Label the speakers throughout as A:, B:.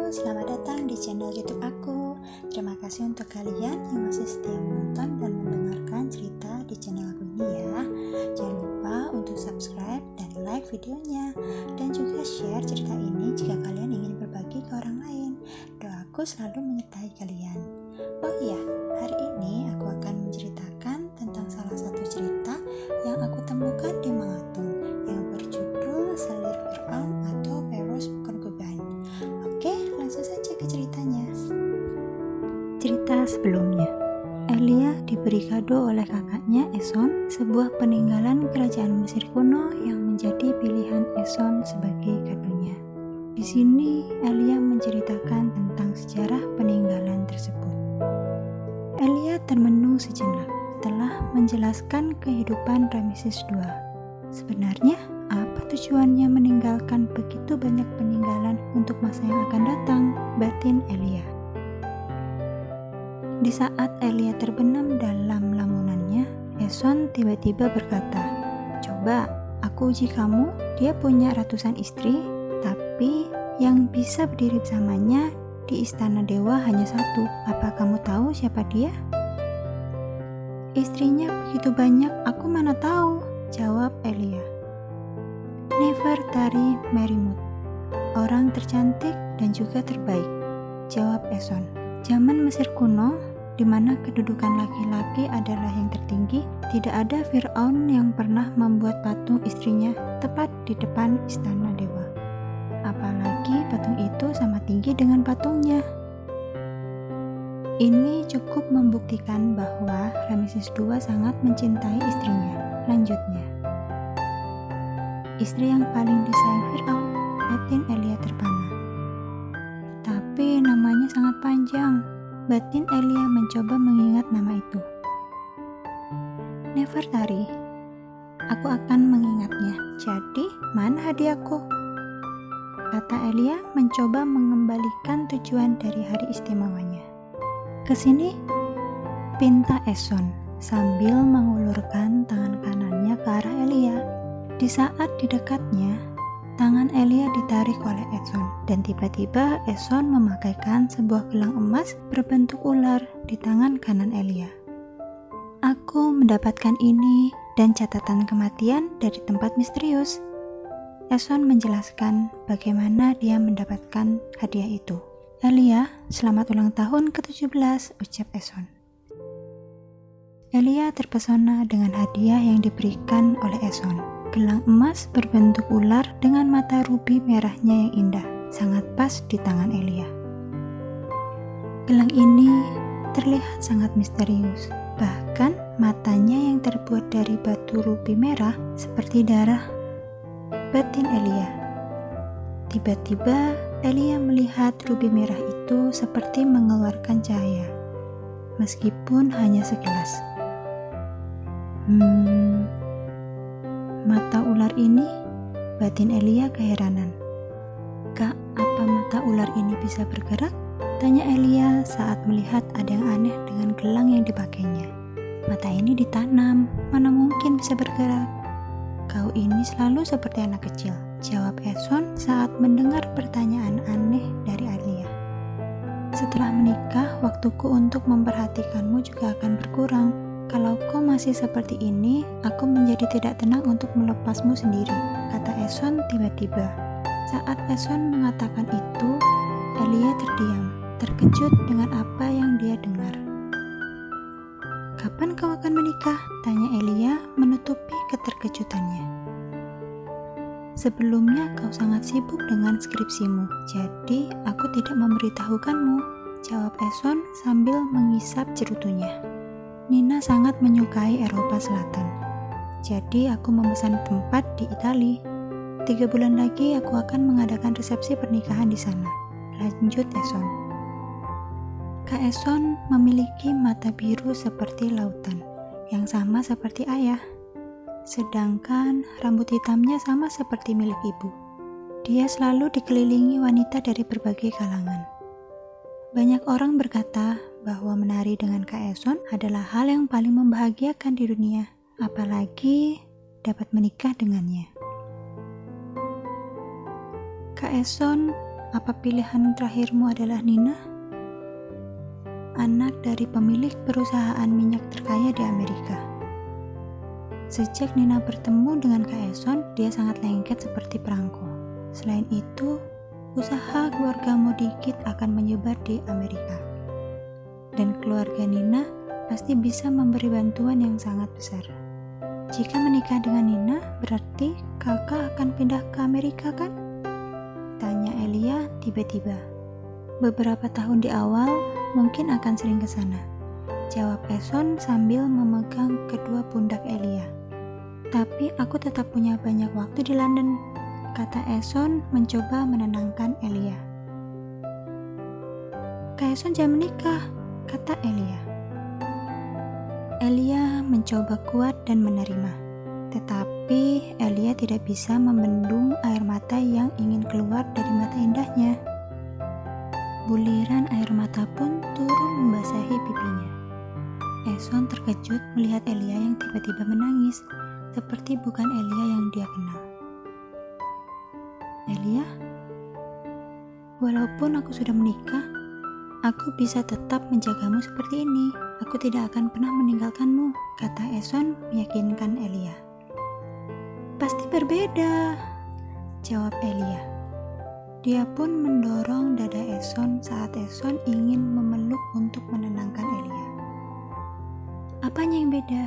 A: selamat datang di channel YouTube aku. Terima kasih untuk kalian yang masih setia menonton dan mendengarkan cerita di channel aku ini ya. Jangan lupa untuk subscribe dan like videonya, dan juga share cerita ini jika kalian ingin berbagi ke orang lain. Doaku selalu menyertai kalian. Oh iya, hari ini aku akan menceritakan tentang salah satu cerita yang aku temukan di Mengatun yang berjudul Selir Fir'aun atau Pharaoh's Concubine. Oke, langsung saja ke ceritanya. Cerita sebelumnya, Elia diberi kado oleh kakaknya Eson sebuah peninggalan kerajaan Mesir kuno yang menjadi pilihan Eson sebagai kadonya. Di sini Elia menceritakan tentang sejarah peninggalan tersebut. Elia termenung sejenak setelah menjelaskan kehidupan Ramses II. Sebenarnya, apa tujuannya meninggalkan begitu banyak peninggalan untuk masa yang akan datang? Batin Elia. Di saat Elia terbenam dalam lamunannya, Eson tiba-tiba berkata, "Coba aku uji kamu, dia punya ratusan istri, tapi yang bisa berdiri bersamanya di istana dewa hanya satu. Apa kamu tahu siapa dia?" "Istrinya begitu banyak, aku mana tahu," jawab Elia. "Nefertari Merimut, orang tercantik dan juga terbaik," jawab Eson. Zaman Mesir kuno, di mana kedudukan laki-laki adalah yang tertinggi, tidak ada Fir'aun yang pernah membuat patung istrinya tepat di depan istana dewa. Apalagi patung itu sama tinggi dengan patungnya. Ini cukup membuktikan bahwa Ramses II sangat mencintai istrinya. Lanjutnya, "Istri yang paling disayang Fir'aun," batin Elia terpana. "Tapi namanya sangat panjang." Batin Elia mencoba mengingat nama itu. "Nefertari, aku akan mengingatnya. Jadi, mana hadiahku?" kata Elia mencoba mengembalikan tujuan dari hari istimewanya. "Kesini," pinta Eson sambil mengulurkan tangan kanannya ke arah Elia. Di saat di dekatnya, tangan Elia ditarik oleh Eson, dan tiba-tiba Eson memakaikan sebuah gelang emas berbentuk ular di tangan kanan Elia. "Aku mendapatkan ini dan catatan kematian dari tempat misterius." Eson menjelaskan bagaimana dia mendapatkan hadiah itu. "Elia, selamat ulang tahun ke-17, ucap Eson. Elia terpesona dengan hadiah yang diberikan oleh Eson. Gelang emas berbentuk ular dengan mata rubi merahnya yang indah, sangat pas di tangan Elia. Gelang ini terlihat sangat misterius, bahkan matanya yang terbuat dari batu rubi merah seperti darah, batin Elia. Tiba-tiba Elia melihat rubi merah itu seperti mengeluarkan cahaya, meskipun hanya segelas. Mata ular ini? Batin Elia keheranan. "Kak, apa mata ular ini bisa bergerak?" tanya Elia saat melihat ada yang aneh dengan gelang yang dipakainya. "Mata ini ditanam, mana mungkin bisa bergerak." "Kau ini selalu seperti anak kecil," jawab Eson saat mendengar pertanyaan aneh dari Elia. "Setelah menikah, waktuku untuk memperhatikanmu juga akan berkurang. Kalau kau masih seperti ini, aku menjadi tidak tenang untuk melepasmu sendiri," kata Eson tiba-tiba. Saat Eson mengatakan itu, Elia terdiam, terkejut dengan apa yang dia dengar. "Kapan kau akan menikah?" tanya Elia menutupi keterkejutannya. "Sebelumnya kau sangat sibuk dengan skripsimu, jadi aku tidak memberitahukanmu," jawab Eson sambil mengisap cerutunya. "Nina sangat menyukai Eropa Selatan, jadi aku memesan tempat di Italia. 3 bulan lagi aku akan mengadakan resepsi pernikahan di sana," lanjut Eson. Kak Eson memiliki mata biru seperti lautan, yang sama seperti ayah. Sedangkan rambut hitamnya sama seperti milik ibu. Dia selalu dikelilingi wanita dari berbagai kalangan. Banyak orang berkata bahwa menari dengan Kak Eson adalah hal yang paling membahagiakan di dunia, apalagi dapat menikah dengannya. Kak Eson apa pilihan terakhirmu adalah Nina? Anak dari pemilik perusahaan minyak terkaya di Amerika. Sejak Nina bertemu dengan Kak Eson, dia sangat lengket seperti perangko. Selain itu, usaha keluarga Modikit akan menyebar di Amerika. Dan keluarga Nina pasti bisa memberi bantuan yang sangat besar. Jika menikah dengan Nina, berarti kakak akan pindah ke Amerika kan? Tanya Elia tiba-tiba. Beberapa tahun di awal, mungkin akan sering ke sana. Jawab Eson sambil memegang kedua pundak Elia. Tapi aku tetap punya banyak waktu di London, kata Eson mencoba menenangkan Elia. Kak Eson jangan menikah, kata Elia. Elia mencoba kuat dan menerima. Tetapi Elia tidak bisa membendung air mata yang ingin keluar dari mata indahnya. Buliran air mata pun turun membasahi pipinya. Eson terkejut melihat Elia yang tiba-tiba menangis, seperti bukan Elia yang dia kenal. Elia, walaupun aku sudah menikah, aku bisa tetap menjagamu seperti ini. Aku tidak akan pernah meninggalkanmu, kata Eson meyakinkan Elia. Pasti berbeda, jawab Elia. Dia pun mendorong dada Eson saat Eson ingin memeluk untuk menenangkan Elia. Apanya yang beda?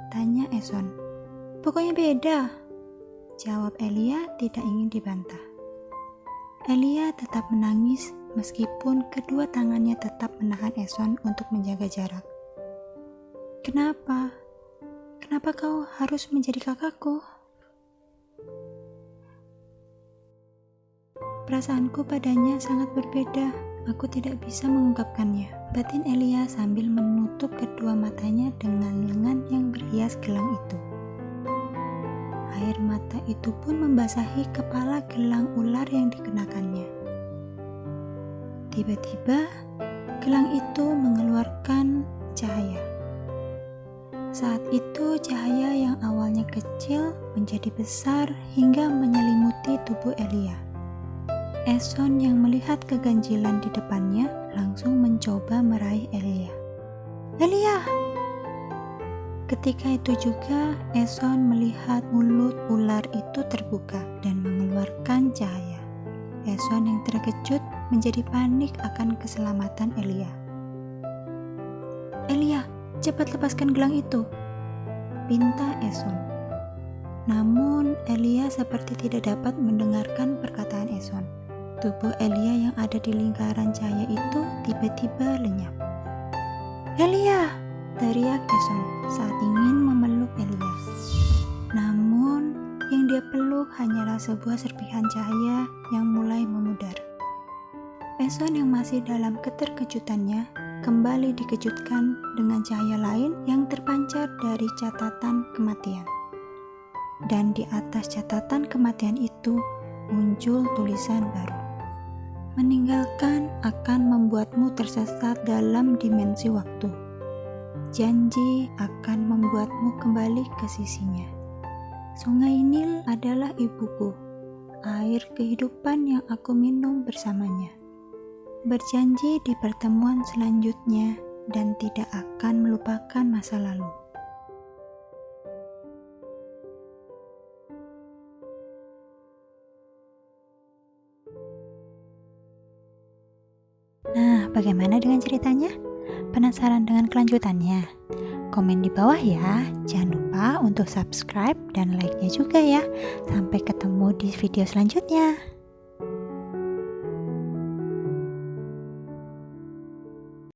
A: Tanya Eson. Pokoknya beda, jawab Elia tidak ingin dibantah. Elia tetap menangis meskipun kedua tangannya tetap menahan Eson untuk menjaga jarak. Kenapa? Kenapa kau harus menjadi kakakku? Perasaanku padanya sangat berbeda. Aku tidak bisa mengungkapkannya. Batin Elia sambil menutup kedua matanya dengan lengan yang berhias gelang itu. Air mata itu pun membasahi kepala gelang ular yang dikenakannya. Tiba-tiba, gelang itu mengeluarkan cahaya. Saat itu, cahaya yang awalnya kecil menjadi besar hingga menyelimuti tubuh Elia. Eson yang melihat keganjilan di depannya langsung mencoba meraih Elia. Elia! Ketika itu juga, Eson melihat mulut ular itu terbuka dan mengeluarkan cahaya. Eson yang terkejut menjadi panik akan keselamatan Elia. Elia, cepat lepaskan gelang itu, pinta Eson. Namun, Elia seperti tidak dapat mendengarkan perkataan Eson. Tubuh Elia yang ada di lingkaran cahaya itu tiba-tiba lenyap. Elia! Teriak Eson saat ingin memeluk Elia. Namun, yang dia peluk hanyalah sebuah serpihan cahaya yang mulai memudar. Eson yang masih dalam keterkejutannya kembali dikejutkan dengan cahaya lain yang terpancar dari catatan kematian. Dan di atas catatan kematian itu muncul tulisan baru. Meninggalkan akan membuatmu tersesat dalam dimensi waktu. Janji akan membuatmu kembali ke sisinya. Sungai Nil adalah ibuku, air kehidupan yang aku minum bersamanya. Berjanji di pertemuan selanjutnya dan tidak akan melupakan masa lalu. Nah, bagaimana dengan ceritanya? Penasaran dengan kelanjutannya? Komen di bawah ya. Jangan lupa untuk subscribe dan like-nya juga ya. Sampai ketemu di video selanjutnya.